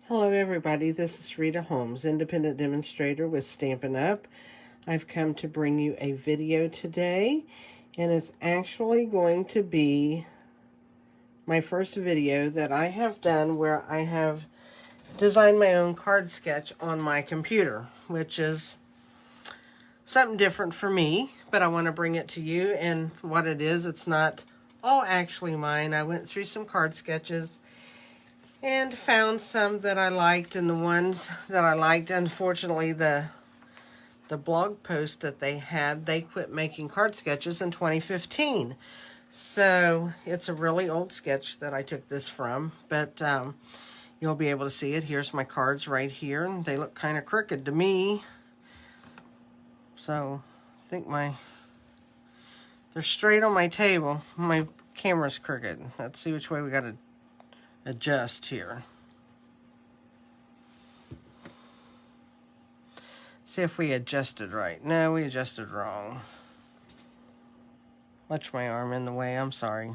Hello everybody, this is Rita Holmes, independent demonstrator with Stampin' Up. I've come to bring you a video today, and it's actually going to be my first video that I have done where I have designed my own card sketch on my computer, which is something different for me, but I want to bring it to you. And what it is, it's not all actually mine. I went through some card sketches and found some that I liked, and the ones that I liked, unfortunately, the blog post that they had, they quit making card sketches in 2015. So it's a really old sketch that I took this from, but you'll be able to see it. Here's my cards right here, and they look kind of crooked to me. So I think they're straight on my table. My camera's crooked. Let's see which way we got to adjust here. See if we adjusted right. No, we adjusted wrong. Watch my arm in the way, I'm sorry.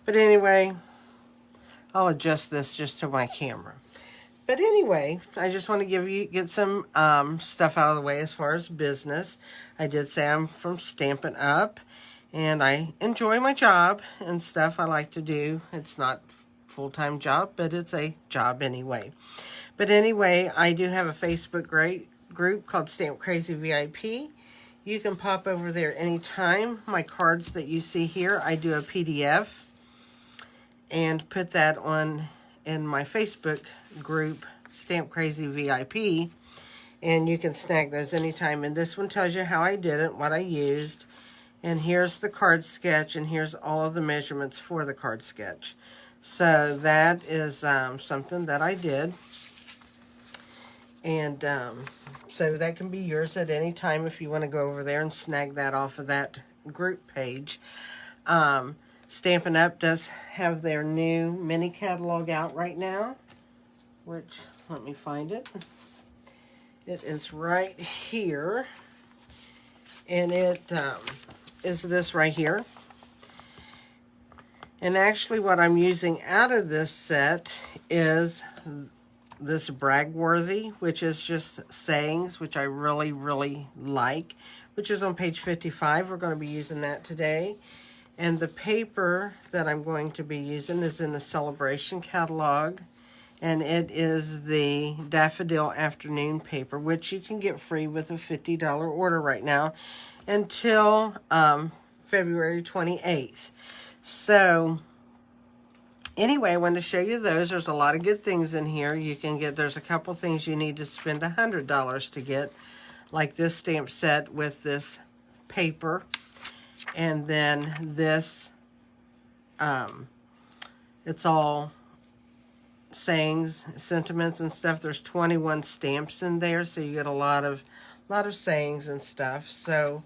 But anyway, I'll adjust this just to my camera. But anyway, I just want to get some stuff out of the way as far as business. I did say I'm from Stampin' Up, and I enjoy my job and stuff I like to do. It's not full-time job, but it's a job anyway. But anyway, I do have a Facebook group called Stamp Crazy VIP. You can pop over there anytime. My cards that you see here, I do a PDF and put that on in my Facebook group, Stamp Crazy VIP, and you can snag those anytime. And this one tells you how I did it, what I used, and here's the card sketch, and here's all of the measurements for the card sketch. So that is something that I did. And so that can be yours at any time if you want to go over there and snag that off of that group page. Stampin' Up does have their new mini catalog out right now, which, let me find it. It is right here. And it is this right here. And actually what I'm using out of this set is this Bragworthy, which is just sayings, which I really, really like, which is on page 55. We're going to be using that today. And the paper that I'm going to be using is in the Celebration catalog, and it is the Daffodil Afternoon paper, which you can get free with a $50 order right now until February 28th. So anyway, I wanted to show you those. There's a lot of good things in here. You can get, there's a couple things you need to spend $100 to get, like this stamp set with this paper, and then this, it's all sayings, sentiments and stuff. There's 21 stamps in there, so you get a lot of sayings and stuff. So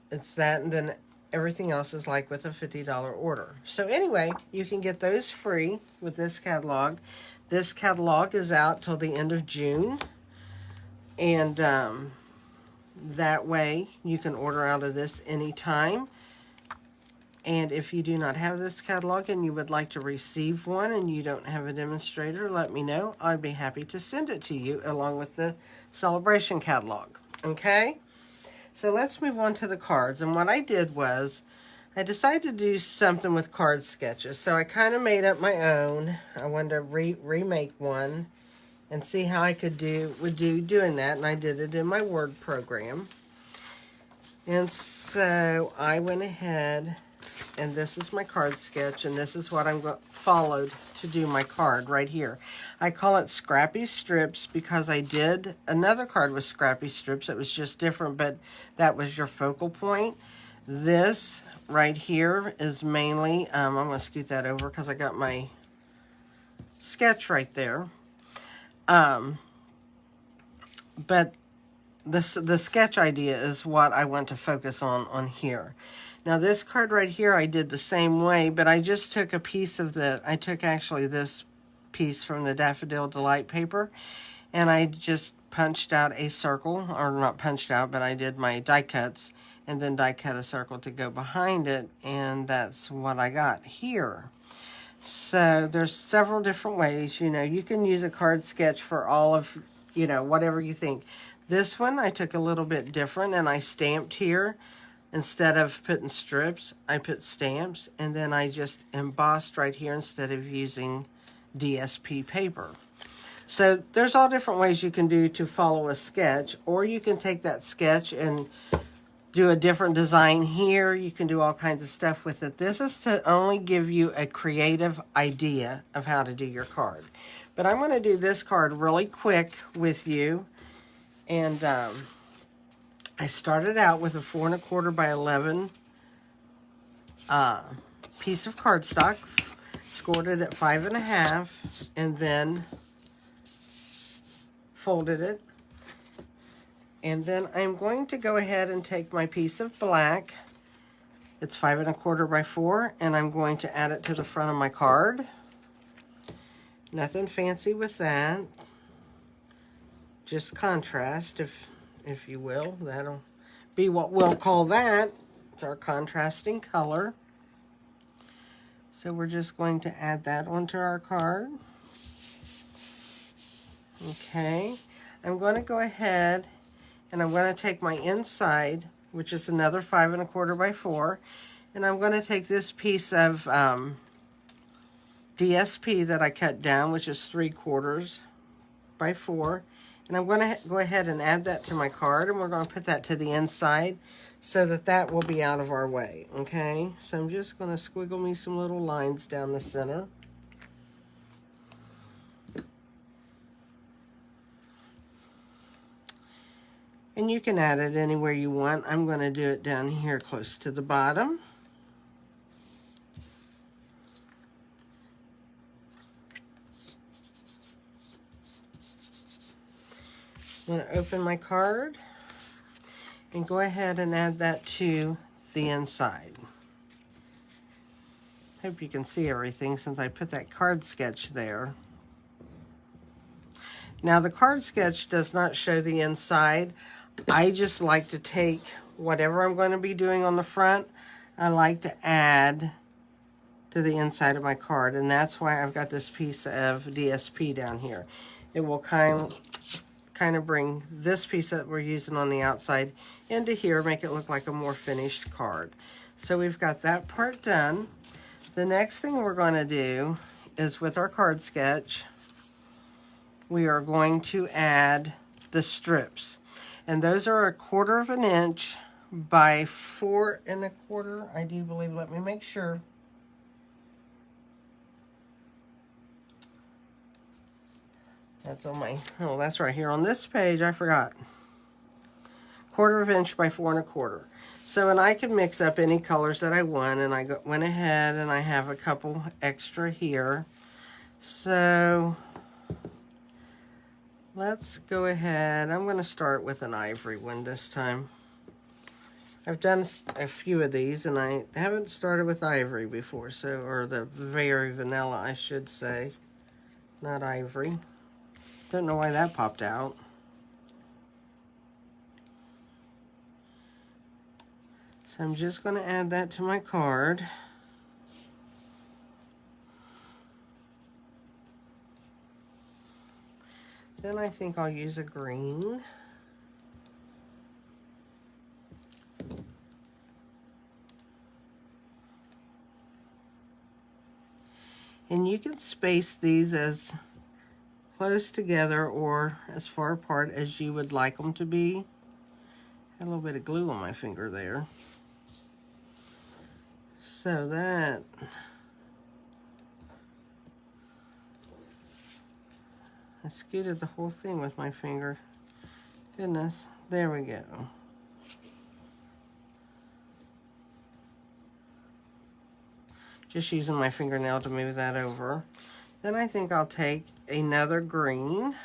it's that, and then everything else is like with a $50 order. So anyway, you can get those free with this catalog. This catalog is out till the end of June. And that way you can order out of this anytime. And if you do not have this catalog and you would like to receive one and you don't have a demonstrator, let me know. I'd be happy to send it to you along with the Celebration catalog. Okay? So let's move on to the cards. And what I did was, I decided to do something with card sketches. So I kind of made up my own. I wanted to remake one and see how I could doing that. And I did it in my Word program. And so I went ahead, and this is my card sketch, and this is what I'm followed to do my card right here. I call it Scrappy Strips because I did another card with Scrappy Strips. It was just different, but that was your focal point. This right here is mainly, I'm going to scoot that over because I got my sketch right there. But the sketch idea is what I want to focus on here. Now this card right here I did the same way, but I just took a piece of I took actually this piece from the Daffodil Delight paper, and I just punched out a circle, or not punched out, but I did my die cuts, and then die cut a circle to go behind it, and that's what I got here. So there's several different ways. You know, you can use a card sketch for all of, you know, whatever you think. This one I took a little bit different, and I stamped here. Instead of putting strips, I put stamps, and then I just embossed right here instead of using DSP paper. So there's all different ways you can do to follow a sketch, or you can take that sketch and do a different design here. You can do all kinds of stuff with it. This is to only give you a creative idea of how to do your card. But I'm going to do this card really quick with you. And I started out with a 4 1/4 by 11 piece of cardstock, scored it at 5 1/2, and then folded it. And then I'm going to go ahead and take my piece of black. It's 5 1/4 by 4, and I'm going to add it to the front of my card. Nothing fancy with that. Just contrast, if you will. That'll be what we'll call that. It's our contrasting color. So we're just going to add that onto our card. Okay. I'm going to go ahead and I'm going to take my inside, which is another 5 1/4 by 4, and I'm going to take this piece of DSP that I cut down, which is 3/4 by 4, and I'm going to go ahead and add that to my card, and we're going to put that to the inside so that that will be out of our way. Okay, so I'm just going to squiggle me some little lines down the center. And you can add it anywhere you want. I'm going to do it down here close to the bottom. I'm going to open my card and go ahead and add that to the inside. Hope you can see everything since I put that card sketch there. Now the card sketch does not show the inside. I just like to take whatever I'm going to be doing on the front, I like to add to the inside of my card, and that's why I've got this piece of DSP down here. It will kind of bring this piece that we're using on the outside into here, make it look like a more finished card. So we've got that part done. The next thing we're going to do is with our card sketch, we are going to add the strips. And those are 1/4 inch by 4 1/4, I do believe. Let me make sure. That's on my, oh, that's right here on this page, I forgot. 1/4 inch by 4 1/4. So, and I can mix up any colors that I want, and I went ahead and I have a couple extra here. So, let's go ahead. I'm going to start with an ivory one this time. I've done a few of these, and I haven't started with ivory before, so, or the very vanilla, I should say, not ivory. Don't know why that popped out. So I'm just going to add that to my card. Then I think I'll use a green. And you can space these as close together or as far apart as you would like them to be. Had a little bit of glue on my finger there. So that, I scooted the whole thing with my finger. Goodness, there we go. Just using my fingernail to move that over. Then I think I'll take another green.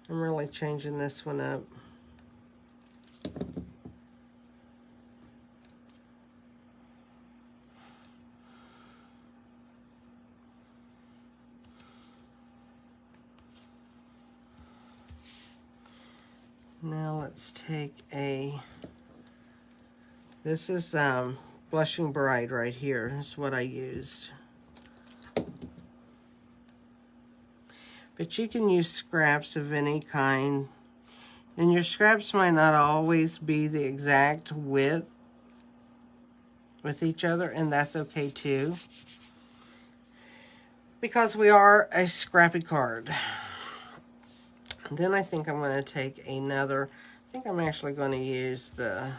I'm really changing this one up. Now let's take this is Blushing Bride right here, is what I used. but you can use scraps of any kind. And your scraps might not always be the exact width with each other, and that's okay too, because we are a scrappy card. And then I think I'm going to take another, I think I'm actually going to use the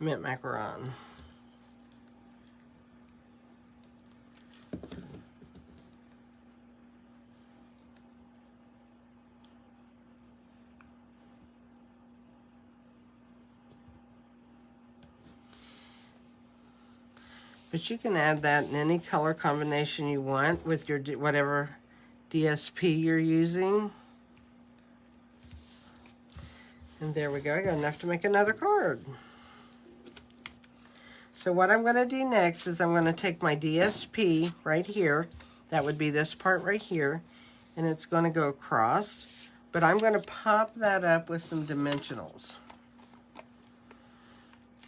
mint macaron. But you can add that in any color combination you want with your whatever DSP you're using. And there we go. I got enough to make another card. So what I'm going to do next is I'm going to take my DSP right here. That would be this part right here. And it's going to go across. But I'm going to pop that up with some dimensionals.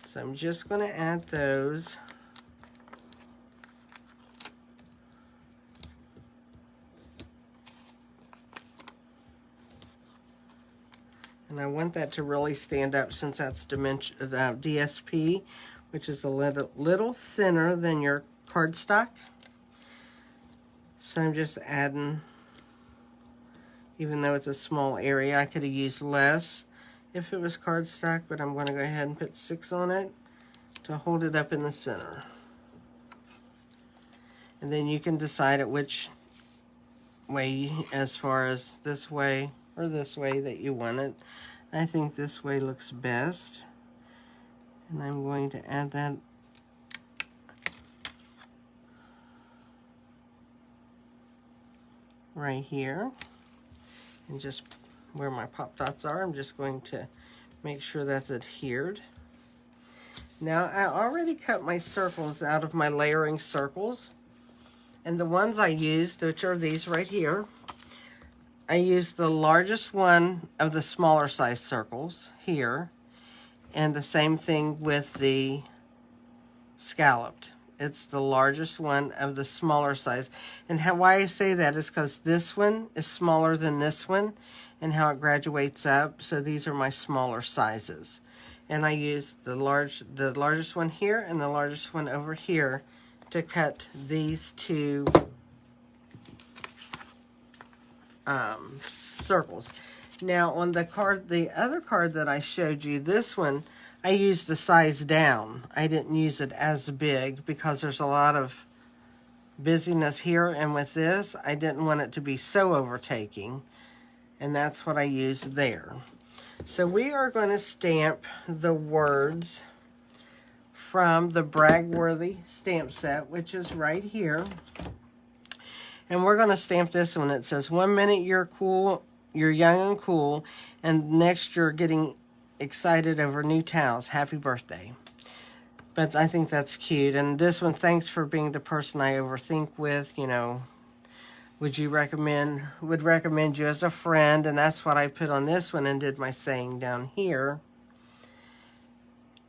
So I'm just going to add those. And I want that to really stand up since that's DSP, which is a little thinner than your cardstock. So I'm just adding, even though it's a small area, I could have used less if it was cardstock, but I'm going to go ahead and put 6 on it to hold it up in the center. And then you can decide at which way, as far as this way or this way that you want it. I think this way looks best. And I'm going to add that right here. And just where my pop dots are, I'm just going to make sure that's adhered. Now, I already cut my circles out of my layering circles. And the ones I used, which are these right here, I used the largest one of the smaller size circles here, and the same thing with the scalloped. It's the largest one of the smaller size. And why I say that is because this one is smaller than this one, and how it graduates up. So these are my smaller sizes. And I used the largest one here and the largest one over here to cut these two circles. Now on the card, the other card that I showed you, this one, I used the size down. I didn't use it as big because there's a lot of busyness here, and with this, I didn't want it to be so overtaking, and that's what I used there. So we are going to stamp the words from the Bragworthy Stamp Set, which is right here. And we're going to stamp this one. It says, 1 minute you're cool, you're young and cool, and next you're getting excited over new towels. Happy birthday. But I think that's cute. And this one, thanks for being the person I overthink with. You know, would recommend you as a friend. And that's what I put on this one and did my saying down here.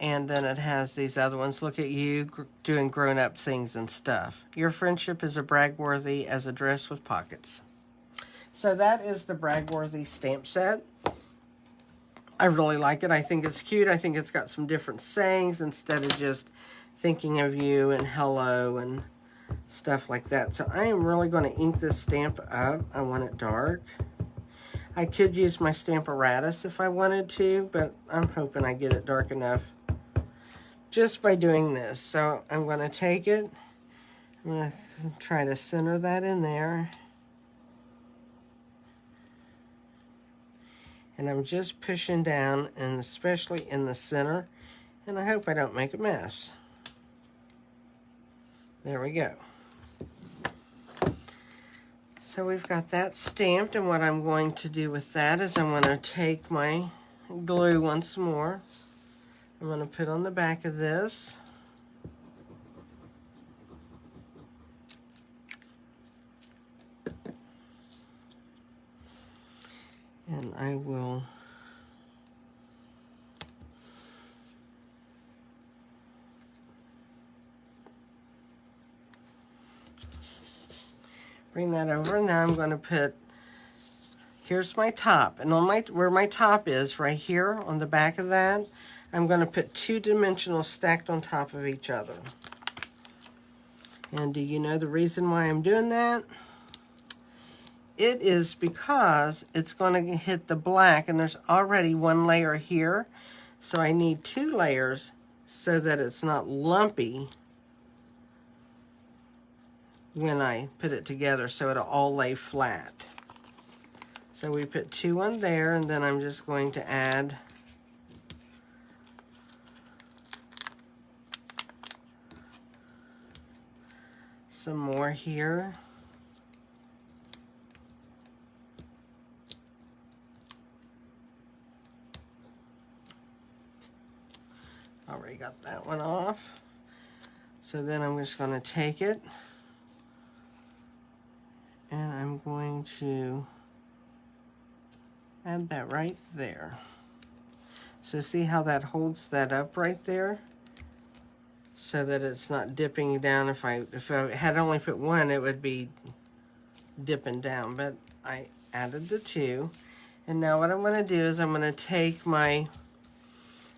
And then it has these other ones. Look at you doing grown-up things and stuff. Your friendship is a Bragworthy as a dress with pockets. So that is the Bragworthy Stamp Set. I really like it. I think it's cute. I think it's got some different sayings instead of just thinking of you and hello and stuff like that. So I am really going to ink this stamp up. I want it dark. I could use my Stamparatus if I wanted to, but I'm hoping I get it dark enough just by doing this. So I'm going to take it. I'm going to try to center that in there. And I'm just pushing down, and especially in the center. And I hope I don't make a mess. There we go. So we've got that stamped, and what I'm going to do with that is I'm going to take my glue once more. I'm going to put on the back of this. And I will Bring that over, and now I'm going to put, here's my top, and on where my top is, right here on the back of that, I'm going to put 2 dimensionals stacked on top of each other. And do you know the reason why I'm doing that? It is because it's going to hit the black, and there's already 1 layer here, so I need 2 layers so that it's not lumpy when I put it together, so it'll all lay flat. So we put 2 on there, and then I'm just going to add some more here. Already got that one off. So then I'm just going to take it, and I'm going to add that right there. So see how that holds that up right there? So that it's not dipping down. If I had only put 1, it would be dipping down, but I added the 2. And now what I'm going to do is I'm going to take my,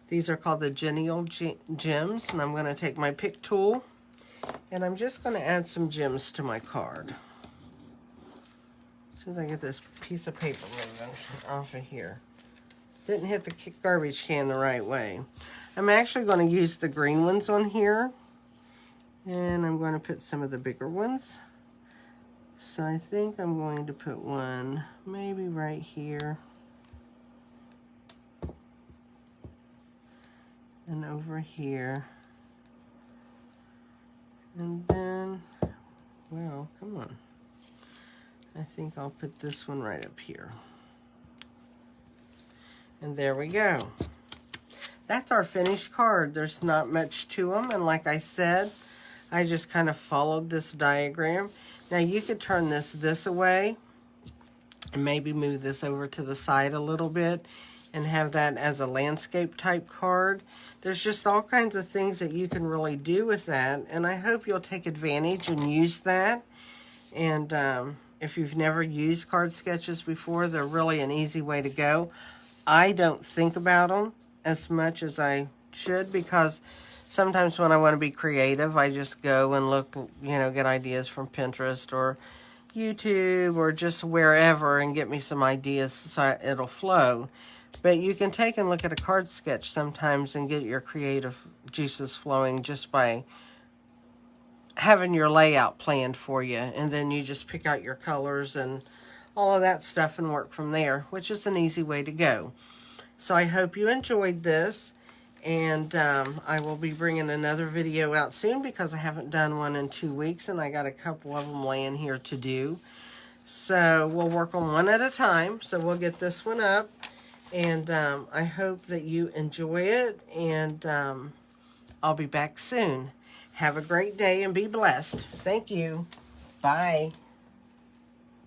these are called the Genial Gems, and I'm going to take my pick tool, and I'm just going to add some gems to my card. As soon as I get this piece of paper moving off of here. Didn't hit the garbage can the right way. I'm actually going to use the green ones on here, and I'm going to put some of the bigger ones. So I think I'm going to put one maybe right here. And over here. And then, well, come on. I think I'll put this one right up here. And there we go. That's our finished card. There's not much to them, and like I said, I just kind of followed this diagram. Now you could turn this away and maybe move this over to the side a little bit and have that as a landscape type card. There's just all kinds of things that you can really do with that, and I hope you'll take advantage and use that. And if you've never used card sketches before, they're really an easy way to go. I don't think about them as much as I should, because sometimes when I want to be creative, I just go and look, you know, get ideas from Pinterest or YouTube or just wherever and get me some ideas so it'll flow. But you can take and look at a card sketch sometimes and get your creative juices flowing just by having your layout planned for you, and then you just pick out your colors and all of that stuff and work from there, which is an easy way to go. So I hope you enjoyed this, and I will be bringing another video out soon because I haven't done one in 2 weeks, and I got a couple of them laying here to do. So we'll work on one at a time. So we'll get this one up, and I hope that you enjoy it, and I'll be back soon. Have a great day and be blessed. Thank you. Bye.